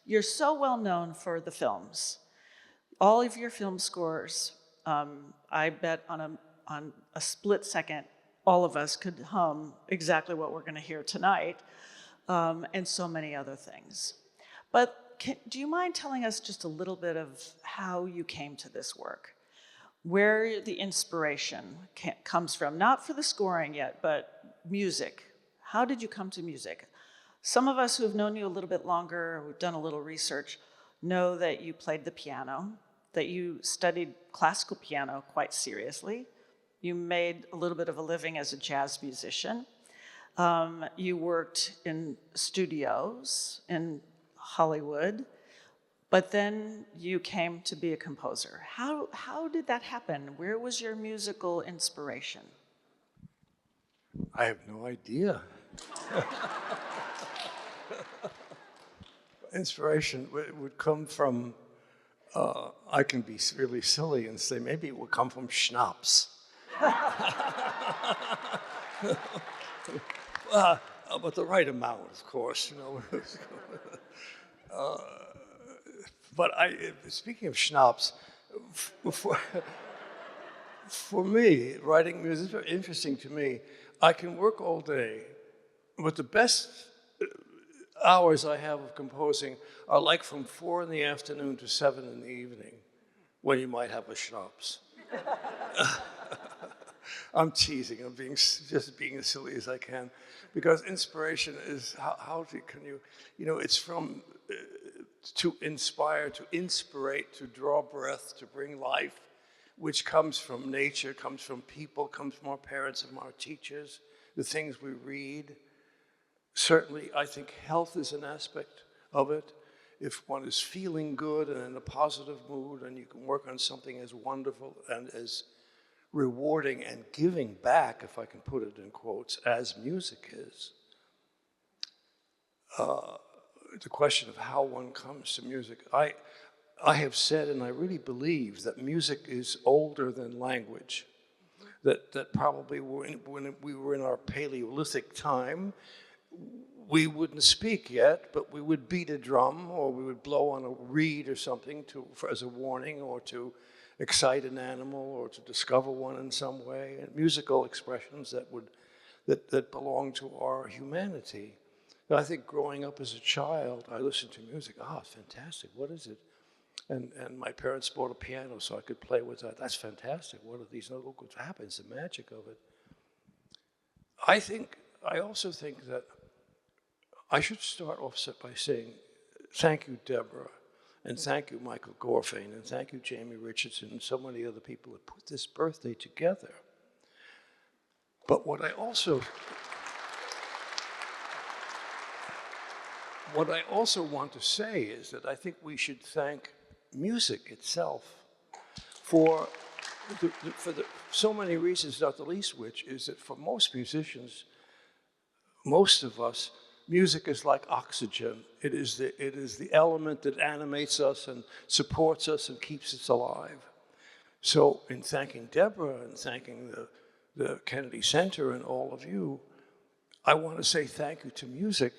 You're so well known for the films. All of your film scores, I bet on a split second, all of us could hum exactly what we're going to hear tonight, and so many other things. But do you mind telling us just a little bit of how you came to this work? Where the inspiration comes from, not for the scoring yet, but music. How did you come to music? Some of us who have known you a little bit longer, who've done a little research, know that you played the piano, that you studied classical piano quite seriously. You made a little bit of a living as a jazz musician. You worked in studios in Hollywood. But then you came to be a composer. How did that happen? Where was your musical inspiration? I have no idea. Inspiration would come from, I can be really silly and say maybe it would come from schnapps. But the right amount, of course, you know. But speaking of schnapps, for me, writing music is very interesting to me. I can work all day, but the best hours I have of composing are like from 4 in the afternoon to 7 in the evening, when you might have a schnapps. I'm teasing. I'm just being as silly as I can, because inspiration is can you it's from to inspire, to inspirate, to draw breath, to bring life, which comes from nature, comes from people, comes from our parents and our teachers, the things we read. Certainly, I think health is an aspect of it. If one is feeling good and in a positive mood, and you can work on something as wonderful and as rewarding and giving back, if I can put it in quotes, as music is. The question of how one comes to music. I have said, and I really believe, that music is older than language. That probably when we were in our Paleolithic time, we wouldn't speak yet, but we would beat a drum, or we would blow on a reed or something as a warning, or to excite an animal, or to discover one in some way, and musical expressions that belong to our humanity. I think growing up as a child, I listened to music. It's fantastic. What is it? And my parents bought a piano so I could play with that. That's fantastic. What are these? Look what happens, the magic of it. I also think that I should start off by saying thank you, Deborah, and thank you, Michael Gorfain, and thank you, Jamie Richardson, and so many other people that put this birthday together. But what I also want to say is that I think we should thank music itself for so many reasons, not the least which is that for most musicians, most of us, music is like oxygen. It is the element that animates us and supports us and keeps us alive. So in thanking Deborah and thanking the Kennedy Center and all of you, I want to say thank you to music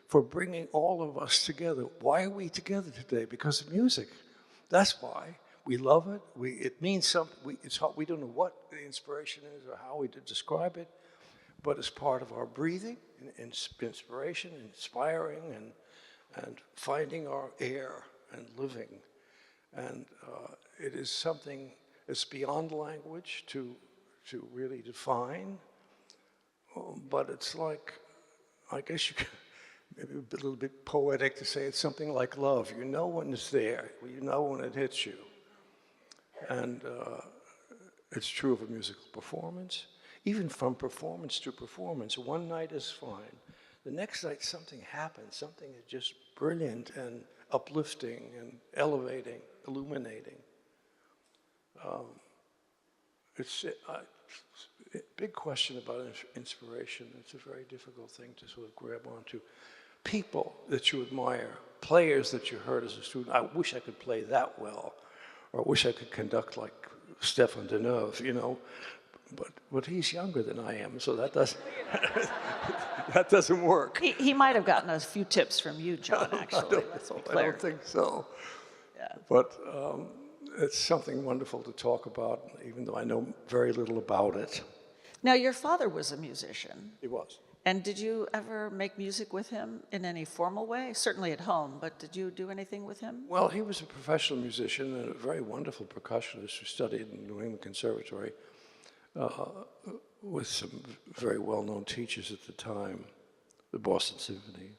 for bringing all of us together. Why are we together today? Because of music. That's why. We love it. It means something. We don't know what the inspiration is or how we describe it, but it's part of our breathing, inspiration, inspiring, and finding our air and living. And it is something that's beyond language to really define, but it's like, I guess you could, maybe a little bit poetic to say it's something like love. You know when it's there. You know when it hits you. And it's true of a musical performance. Even from performance to performance, one night is fine. The next night something happens, something is just brilliant and uplifting and elevating, illuminating. It's a big question about inspiration. It's a very difficult thing to sort of grab onto. People that you admire, players that you heard as a student. I wish I could play that well, or I wish I could conduct like Stefan Deneuve, you know. But he's younger than I am, so that doesn't that doesn't work. He might have gotten a few tips from you, John, actually. Let's be I clear. don't think so. Yeah. But it's something wonderful to talk about, even though I know very little about it. Now, your father was a musician. He was. And did you ever make music with him in any formal way? Certainly at home, but did you do anything with him? Well, he was a professional musician and a very wonderful percussionist who studied in New England Conservatory with some very well-known teachers at the time, the Boston Symphony.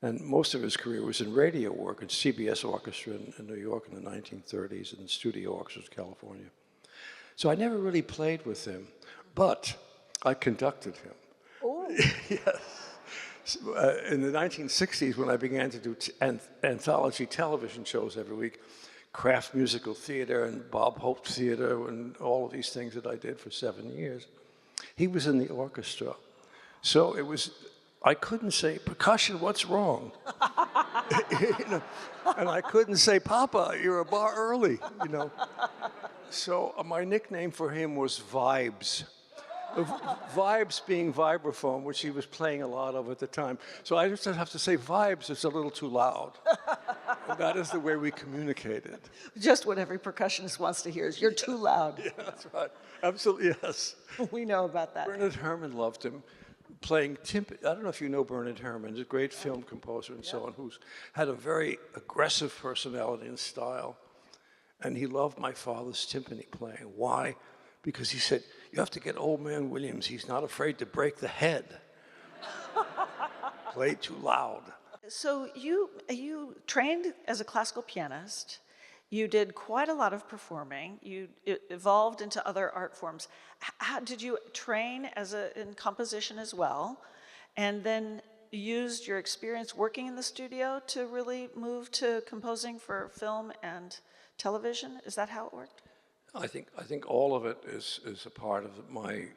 And most of his career was in radio work at CBS Orchestra in New York in the 1930s and studio orchestras in California. So I never really played with him, but I conducted him. Oh. Yes. In the 1960s, when I began to do anthology television shows every week, Kraft Musical Theater and Bob Hope Theater and all of these things that I did for 7 years, he was in the orchestra. So it was, I couldn't say, percussion, what's wrong? You know, and I couldn't say, Papa, you're a bar early, you know. So my nickname for him was Vibes. Vibes being vibraphone, which he was playing a lot of at the time. So I just have to say Vibes, it's a little too loud. And that is the way we communicated. Just what every percussionist wants to hear is, you're too loud. Yeah, that's right. Absolutely, yes. We know about that. Bernard Herrmann loved him. Playing timpani. I don't know if you know Bernard Herrmann, he's a great film composer and so on, who's had a very aggressive personality and style. And he loved my father's timpani playing. Why? Because he said, you have to get old man Williams. He's not afraid to break the head. Play too loud. So you trained as a classical pianist. You did quite a lot of performing. You evolved into other art forms. How did you train in composition as well? And then used your experience working in the studio to really move to composing for film and television? Is that how it worked? I think all of it is a part of my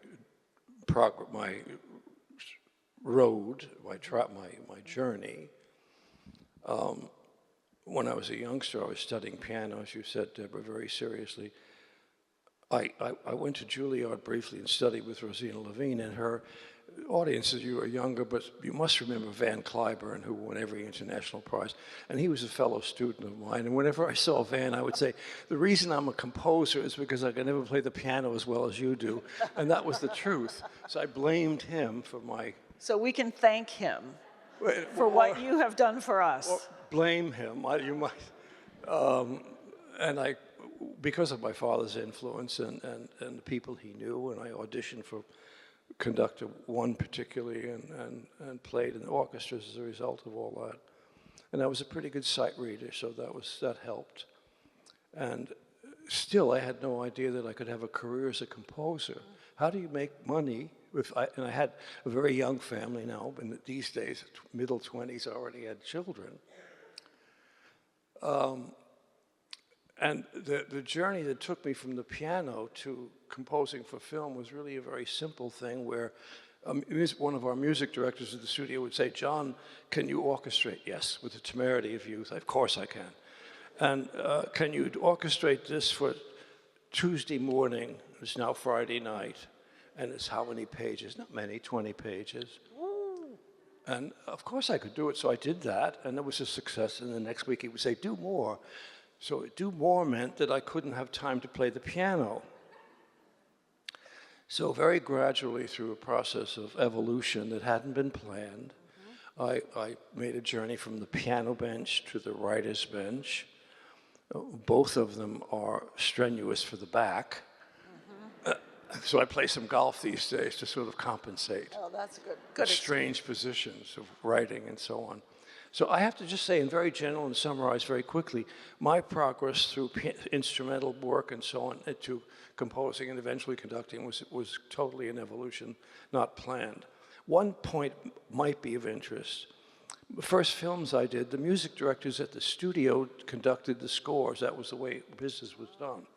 road, my journey. When I was a youngster, I was studying piano, as you said, Deborah, very seriously. I went to Juilliard briefly and studied with Rosina Levine, and her audiences, you are younger, but you must remember Van Cliburn, who won every international prize. And he was a fellow student of mine. And whenever I saw Van, I would say, the reason I'm a composer is because I can never play the piano as well as you do. And that was the truth. So I blamed him for my... So we can thank him for what you have done for us. Or blame him, you might. And because of my father's influence and the people he knew, and I auditioned for conductor one particularly and played in the orchestras as a result of all that. And I was a pretty good sight reader, so that helped. And still, I had no idea that I could have a career as a composer. How do you make money? And I had a very young family now, and these days, middle 20s, I already had children. And the journey that took me from the piano to composing for film was really a very simple thing where one of our music directors at the studio would say, John, can you orchestrate? Yes, with the temerity of youth, of course I can. And can you orchestrate this for Tuesday morning? It's now Friday night, and it's how many pages? Not many, 20 pages. And of course I could do it, so I did that, and it was a success. And the next week he would say, do more. So do more meant that I couldn't have time to play the piano. So very gradually through a process of evolution that hadn't been planned, I made a journey from the piano bench to the writer's bench. Both of them are strenuous for the back. So I play some golf these days to sort of compensate. Oh, that's good. Strange positions of writing and so on. So I have to just say, in very general and summarize very quickly, my progress through instrumental work and so on to composing and eventually conducting was totally an evolution, not planned. One point might be of interest. The first films I did, the music directors at the studio conducted the scores. That was the way business was done.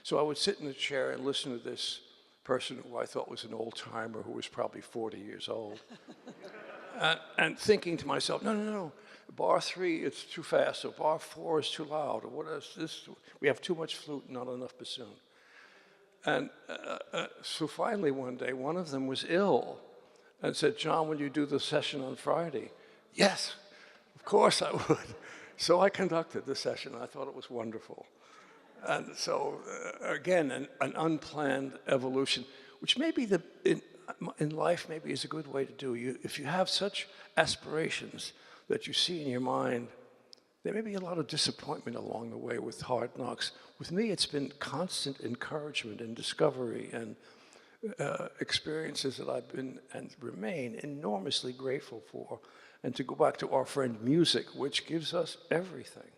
So I would sit in the chair and listen to this person who I thought was an old-timer who was probably 40 years old. And thinking to myself, no, bar 3, it's too fast, or bar 4 is too loud, or what is this? We have too much flute, not enough bassoon. And so finally one day, one of them was ill, and said, John, will you do the session on Friday? Yes, of course I would. So I conducted the session. I thought it was wonderful. And so, again, an unplanned evolution, which maybe in life maybe is a good way to do. If you have such aspirations that you see in your mind, there may be a lot of disappointment along the way with hard knocks. With me, it's been constant encouragement and discovery and experiences that I've been and remain enormously grateful for. And to go back to our friend music, which gives us everything.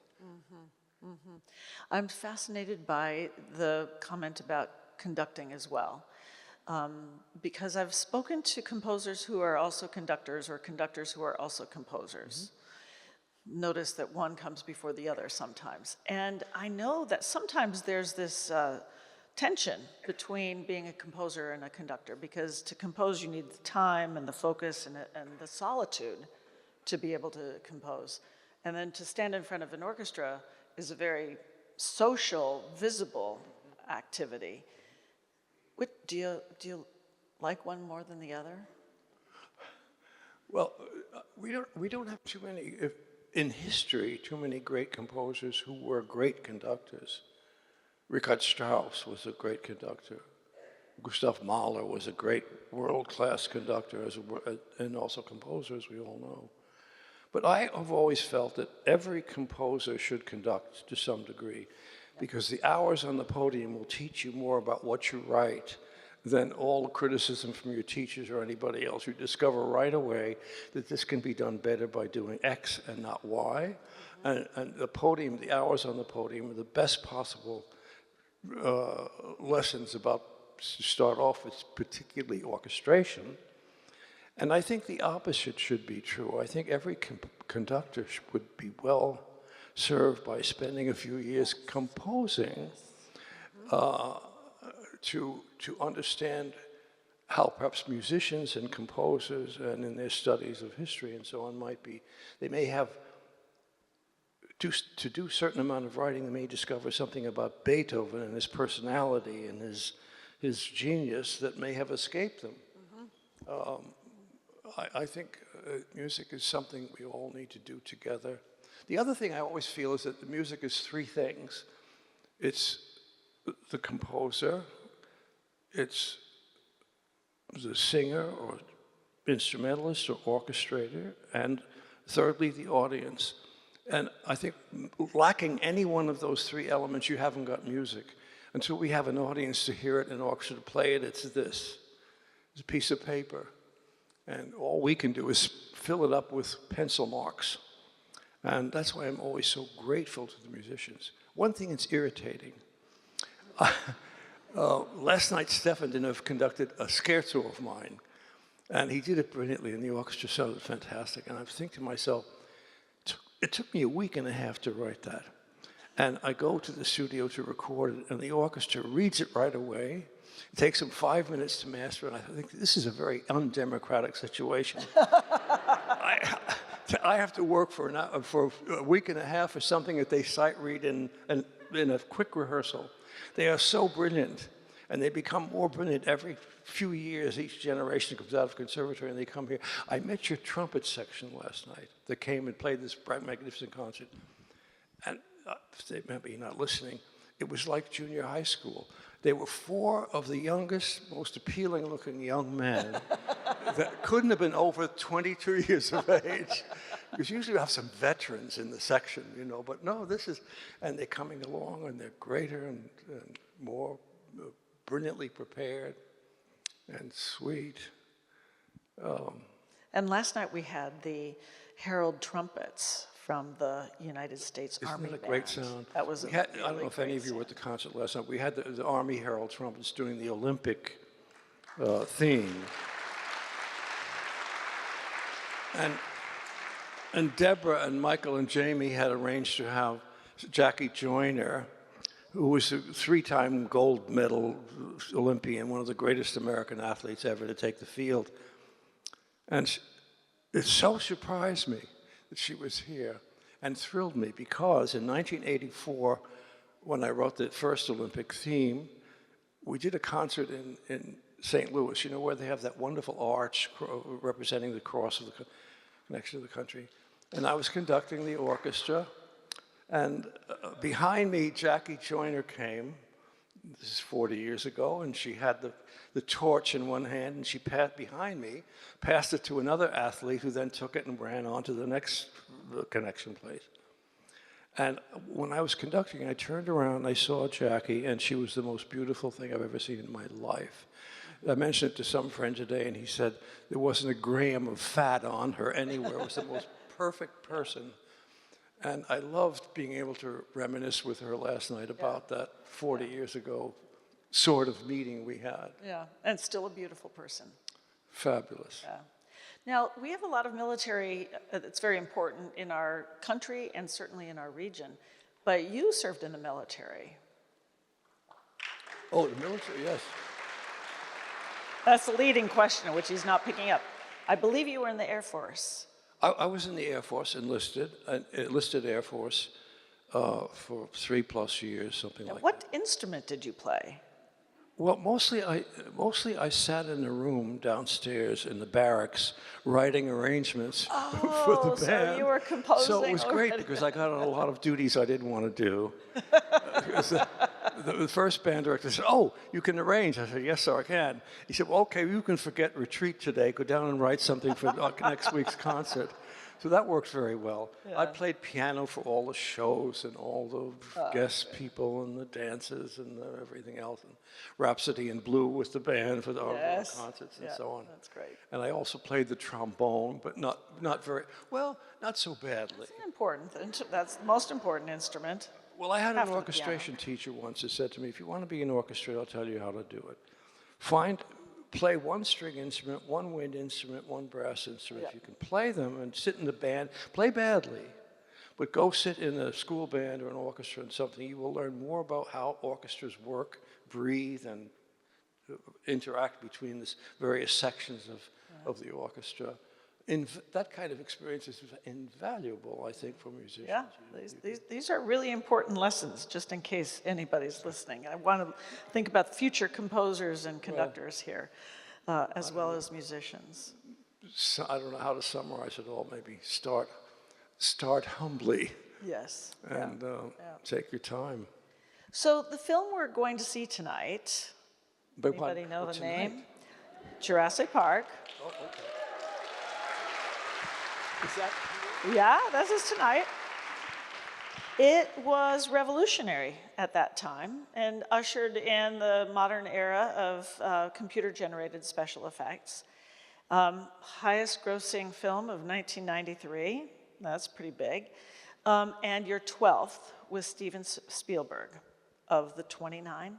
I'm fascinated by the comment about conducting as well, because I've spoken to composers who are also conductors or conductors who are also composers. Notice that one comes before the other sometimes. And I know that sometimes there's this tension between being a composer and a conductor, because to compose you need the time and the focus and the solitude to be able to compose. And then to stand in front of an orchestra is a very social, visible activity. Do you like one more than the other? Well, we don't have too many, in history, too many great composers who were great conductors. Richard Strauss was a great conductor. Gustav Mahler was a great world-class conductor and also composer, as we all know. But I have always felt that every composer should conduct to some degree, because the hours on the podium will teach you more about what you write than all the criticism from your teachers or anybody else. You discover right away that this can be done better by doing X and not Y. And the podium, the hours on the podium are the best possible lessons about, to start off with, particularly orchestration. And I think the opposite should be true. I think every conductor would be well served by spending a few years composing to understand how perhaps musicians and composers and in their studies of history and so on might be, they may have, to do a certain amount of writing, they may discover something about Beethoven and his personality and his genius that may have escaped them. I think music is something we all need to do together. The other thing I always feel is that the music is three things. It's the composer, it's the singer or instrumentalist or orchestrator, and thirdly, the audience. And I think lacking any one of those three elements, you haven't got music. Until we have an audience to hear it and an orchestra to play it, it's this. It's a piece of paper. And all we can do is fill it up with pencil marks. And that's why I'm always so grateful to the musicians. One thing that's irritating. Last night, Stefan Deneuve conducted a scherzo of mine. And he did it brilliantly, and the orchestra sounded fantastic. And I think to myself, it took me a week and a half to write that. And I go to the studio to record it, and the orchestra reads it right away. It takes them 5 minutes to master it. I think this is a very undemocratic situation. I have to work for a week and a half for something that they sight read in a quick rehearsal. They are so brilliant, and they become more brilliant every few years. Each generation comes out of conservatory, and they come here. I met your trumpet section last night that came and played this bright, magnificent concert. And they may be not listening. It was like junior high school. They were four of the youngest, most appealing-looking young men that couldn't have been over 22 years of age. Because usually we have some veterans in the section, you know, but no, this is, and they're coming along, and they're greater and more brilliantly prepared and sweet. And last night we had the Herald trumpets from the United States Army Isn't that a Band. great sound? That was I don't know if any of you were at the concert last night. We had the Army Herald trumpets doing the Olympic theme. And Deborah and Michael and Jamie had arranged to have Jackie Joyner, who was a three-time gold medal Olympian, one of the greatest American athletes ever to take the field. And it so surprised me that she was here and thrilled me, because in 1984, when I wrote the first Olympic theme, we did a concert in St. Louis, you know, where they have that wonderful arch representing the cross of the connection to the country. And I was conducting the orchestra, and behind me, Jackie Joyner came. This is 40 years ago, and she had the torch in one hand, and she passed behind me, passed it to another athlete who then took it and ran on to the next connection place. And when I was conducting, I turned around and I saw Jackie, and she was the most beautiful thing I've ever seen in my life. I mentioned it to some friend today, and he said there wasn't a gram of fat on her anywhere. It was the most perfect person. And I loved being able to reminisce with her last night about that 40 years ago sort of meeting we had. Yeah, and still a beautiful person. Fabulous. Yeah. Now, we have a lot of military that's very important in our country and certainly in our region, but you served in the military. Oh, the military, yes. That's the leading question, which he's not picking up. I believe you were in the Air Force. I was in the Air Force, enlisted Air Force for 3+ years, something like that. What instrument did you play? Well, mostly I sat in a room downstairs in the barracks writing arrangements for the band. So you were composing. So it was great already. because I got a lot of duties I didn't want to do. The first band director said, "Oh, you can arrange." I said, "Yes, sir, I can." He said, "Well, okay, you can forget retreat today. Go down and write something for next week's concert." So that worked very well. Yeah. I played piano for all the shows and all the guest people and the dances and everything else. And Rhapsody in Blue was the band for the concerts and so on. That's great. And I also played the trombone, but not very well, not so badly. That's the most important instrument. Well, I had an After the orchestration teacher once that said to me, "If you want to be an orchestra, I'll tell you how to do it. Play one string instrument, one wind instrument, one brass instrument. If you can play them and sit in the band, play badly, but go sit in a school band or an orchestra and something, you will learn more about how orchestras work, breathe, and interact between the various sections of the orchestra. That kind of experience is invaluable, I think, for musicians. Yeah, these are really important lessons, just in case anybody's listening. I want to think about future composers and conductors here, as well as musicians. So I don't know how to summarize it all. Maybe start humbly. Yes. And take your time. So the film we're going to see tonight, anybody know the name? Jurassic Park. Oh, okay. Is that? Yeah, this is tonight. It was revolutionary at that time and ushered in the modern era of computer-generated special effects. Highest grossing film of 1993, that's pretty big. And your 12th with Steven Spielberg of the 29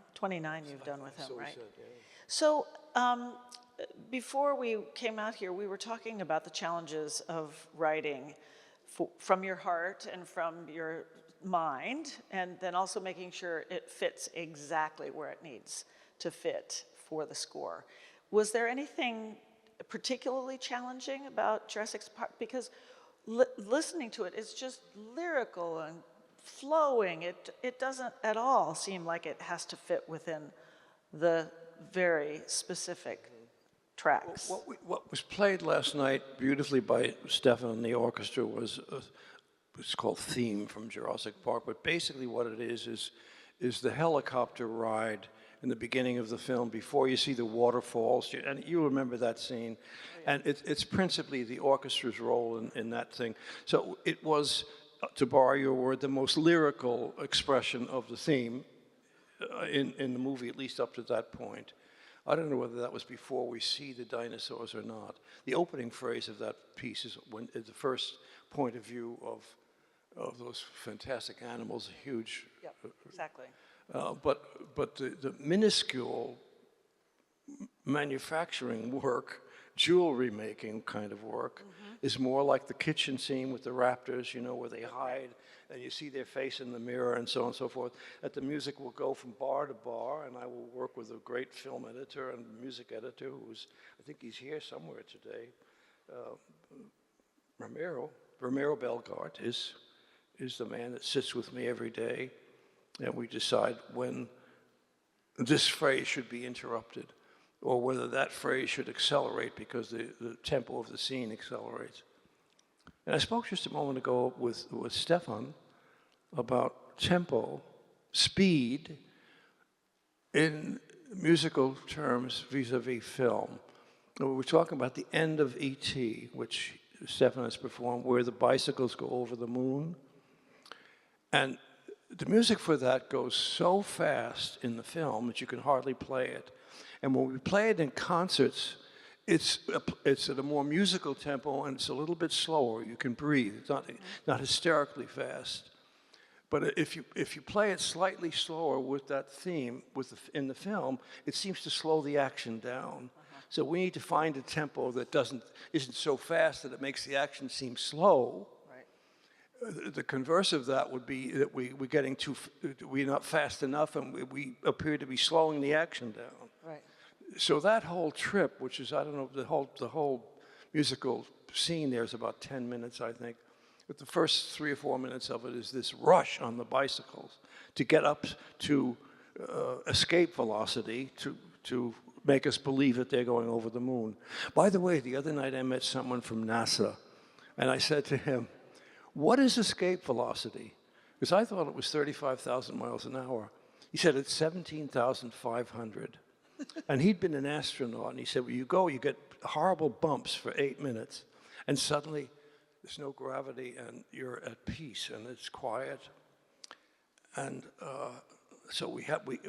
you've done with him, so right? Said, yeah. So before we came out here, we were talking about the challenges of writing from your heart and from your mind, and then also making sure it fits exactly where it needs to fit for the score. Was there anything particularly challenging about Jurassic Park? Because listening to it, it's just lyrical and flowing. It doesn't at all seem like it has to fit within the very specific tracks. What was played last night beautifully by Stefan and the orchestra was it's called Theme from Jurassic Park, but basically what it is the helicopter ride in the beginning of the film before you see the waterfalls, and you remember that scene. Oh, yeah. And it's principally the orchestra's role in that thing. So it was, to borrow your word, the most lyrical expression of the theme in the movie, at least up to that point. I don't know whether that was before we see the dinosaurs or not. The opening phrase of that piece is the first point of view of those fantastic animals, huge. Yep, exactly. But the minuscule manufacturing work, jewelry making kind of work, is more like the kitchen scene with the raptors, where they hide and you see their face in the mirror and so on and so forth. That the music will go from bar to bar, and I will work with a great film editor and music editor I think he's here somewhere today. Ramiro Belgart is the man that sits with me every day, and we decide when this phrase should be interrupted. or whether that phrase should accelerate because the tempo of the scene accelerates. And I spoke just a moment ago with Stefan about tempo, speed, in musical terms vis-a-vis film. We were talking about the end of E.T., which Stefan has performed, where the bicycles go over the moon. And the music for that goes so fast in the film that you can hardly play it. And when we play it in concerts, it's at a more musical tempo and it's a little bit slower. You can breathe. It's not hysterically fast. But if you play it slightly slower with that theme in the film, it seems to slow the action down. So we need to find a tempo that isn't so fast that it makes the action seem slow. Right. The converse of that would be that we're not fast enough and we appear to be slowing the action down. Right. So that whole trip, which is, I don't know, the whole musical scene there is about 10 minutes, I think. But the first 3 or 4 minutes of it is this rush on the bicycles to get up to escape velocity to make us believe that they're going over the moon. By the way, the other night I met someone from NASA, and I said to him, "What is escape velocity?" Because I thought it was 35,000 miles an hour. He said it's 17,500. And he'd been an astronaut, and he said, well, you get horrible bumps for 8 minutes, and suddenly there's no gravity, and you're at peace, and it's quiet. And so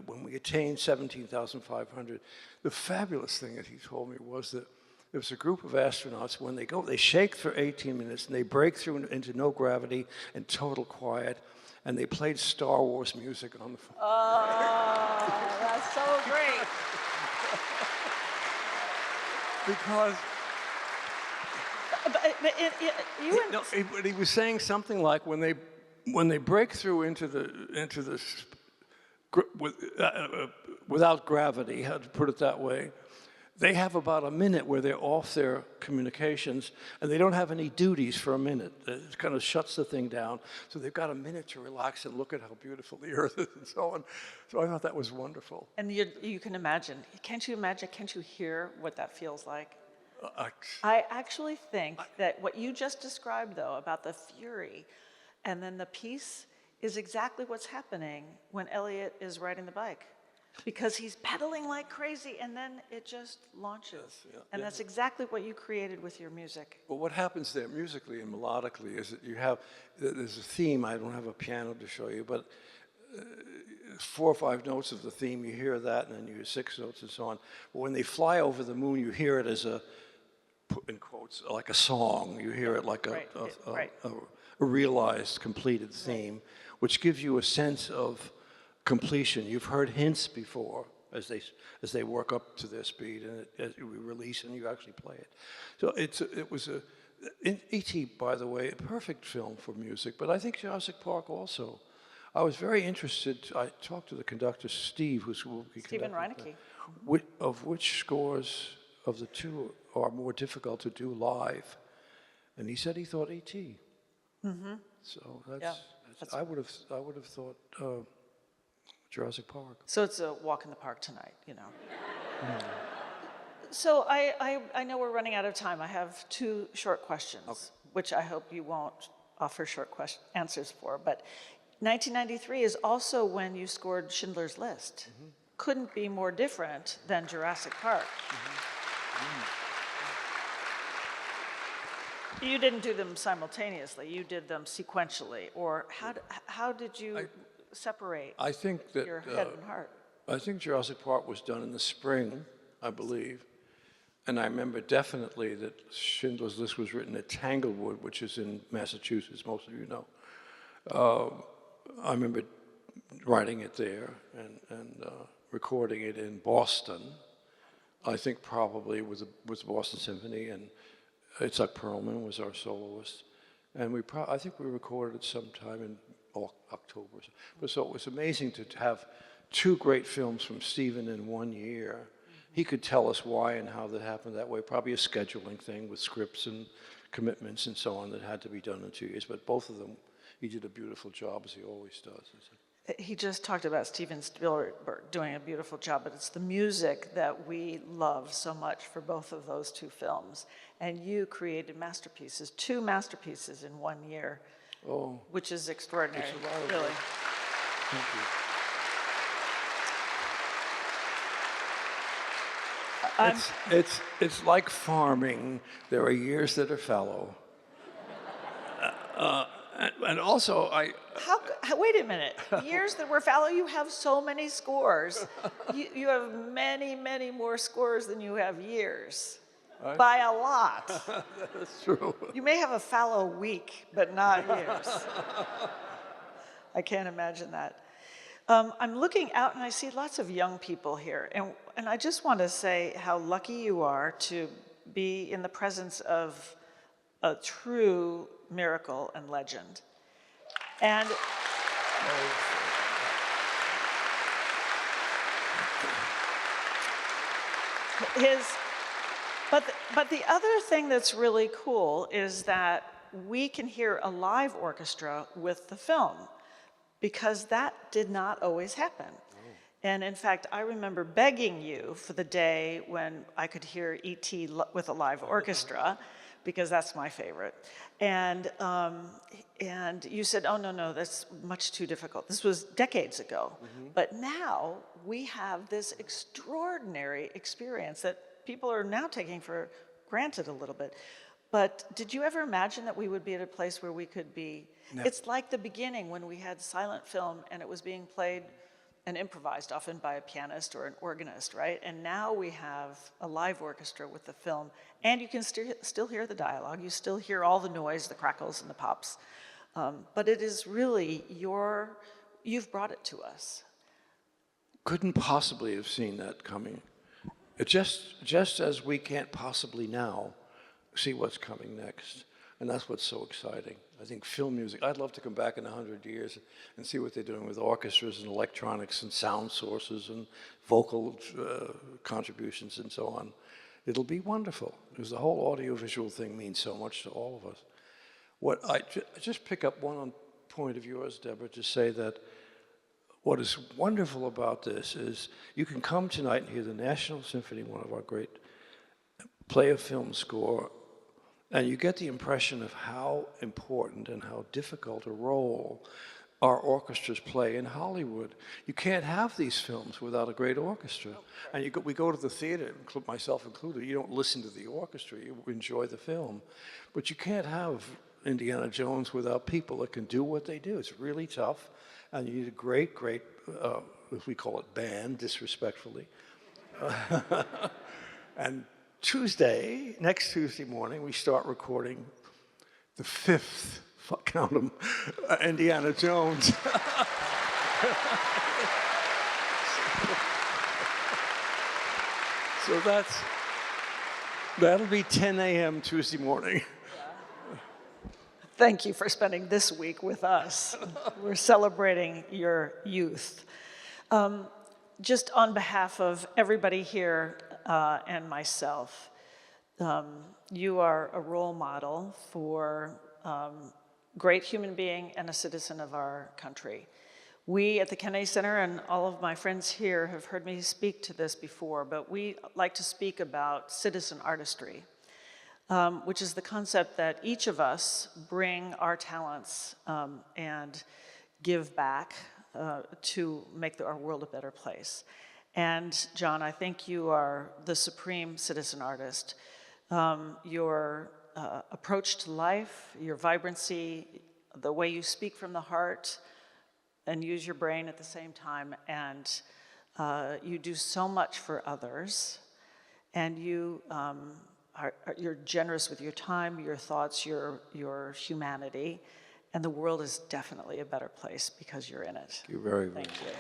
when we attained 17,500, the fabulous thing that he told me was that there was a group of astronauts, when they shake for 18 minutes, and they break through into no gravity and total quiet, and they played Star Wars music on the phone. Oh, that's so great. Because but he was saying something like when they break through into the without gravity, how to put it that way, they have about a minute where they're off their communications and they don't have any duties for a minute. It kind of shuts the thing down. So they've got a minute to relax and look at how beautiful the earth is and so on. So I thought that was wonderful. And you can imagine. Can't you hear what that feels like? I actually think that what you just described, though, about the fury and then the peace is exactly what's happening when Elliot is riding the bike. Because he's pedaling like crazy, and then it just launches. Yes, yeah, and that's exactly what you created with your music. Well, what happens there musically and melodically is that there's a theme. I don't have a piano to show you, but 4 or 5 notes of the theme, you hear that, and then you hear 6 notes and so on. But when they fly over the moon, you hear it as in quotes, like a song. You hear it like a realized, completed theme, which gives you a sense of completion. You've heard hints before as they work up to their speed, and as we release and you actually play it. So it was E.T., by the way, a perfect film for music, but I think Jurassic Park also. I was very interested. I talked to the conductor, Steve, who will be Stephen Reineke. Of which scores of the two are more difficult to do live, and he said he thought E.T. Mm-hmm. So I would have thought Jurassic Park. So it's a walk in the park tonight, you know. So I know we're running out of time. I have 2 short questions, which I hope you won't offer short answers for. But 1993 is also when you scored Schindler's List. Mm-hmm. Couldn't be more different than Jurassic Park. Mm-hmm. Mm. You didn't do them simultaneously. You did them sequentially. Or how did you separate your head and heart? I think Jurassic Park was done in the spring, I believe. And I remember definitely that Schindler's List was written at Tanglewood, which is in Massachusetts, most of you know. I remember writing it there and recording it in Boston. I think probably with the Boston Symphony, and Itzhak Perlman was our soloist. And I think we recorded it sometime in October. So it was amazing to have 2 great films from Stephen in 1 year. He could tell us why and how that happened that way. Probably a scheduling thing with scripts and commitments and so on that had to be done in 2 years. But both of them, he did a beautiful job, as he always does. He just talked about Steven Spielberg doing a beautiful job, but it's the music that we love so much for both of those two films. And you created masterpieces, 2 masterpieces in 1 year, which is extraordinary, really. Thank you. It's like farming. There are years that are fallow. And also, Wait a minute. Years that were fallow, you have so many scores. You have many, many more scores than you have years. By a lot. That's true. You may have a fallow week, but not years. I can't imagine that. I'm looking out and I see lots of young people here. And I just want to say how lucky you are to be in the presence of a true miracle and legend. And but the other thing that's really cool is that we can hear a live orchestra with the film, because that did not always happen. And in fact, I remember begging you for the day when I could hear E.T. with a live orchestra, because that's my favorite. And you said, oh, no, that's much too difficult. This was decades ago. But now we have this extraordinary experience that people are now taking for granted a little bit. But did you ever imagine that we would be at a place where we could be? No. It's like the beginning when we had silent film and it was being played and improvised often by a pianist or an organist, right? And now we have a live orchestra with the film, and you can still hear the dialogue. You still hear all the noise, the crackles and the pops. But it is really you've brought it to us. Couldn't possibly have seen that coming. It just as we can't possibly now see what's coming next. And that's what's so exciting. I think film music, I'd love to come back in 100 years and see what they're doing with orchestras and electronics and sound sources and vocal contributions and so on. It'll be wonderful, because the whole audiovisual thing means so much to all of us. What I just pick up one point of yours, Deborah, to say that what is wonderful about this is you can come tonight and hear the National Symphony, one of our great, play a film score, and you get the impression of how important and how difficult a role our orchestras play in Hollywood. You can't have these films without a great orchestra. And we go to the theater, myself included, you don't listen to the orchestra, you enjoy the film. But you can't have Indiana Jones without people that can do what they do. It's really tough, and you need a great, as we call it, band, disrespectfully. And next Tuesday morning, we start recording the 5th, count 'em, Indiana Jones. So that'll be 10 a.m. Tuesday morning. Thank you for spending this week with us. We're celebrating your youth. Just on behalf of everybody here and myself, you are a role model for great human being and a citizen of our country. We at the Kennedy Center, and all of my friends here have heard me speak to this before, but we like to speak about citizen artistry, which is the concept that each of us bring our talents and give back to make our world a better place. And John, I think you are the supreme citizen artist. Your approach to life, your vibrancy, the way you speak from the heart and use your brain at the same time, and you do so much for others, and you're generous with your time, your thoughts, your humanity, and the world is definitely a better place because you're in it. Thank you very much. Thank you.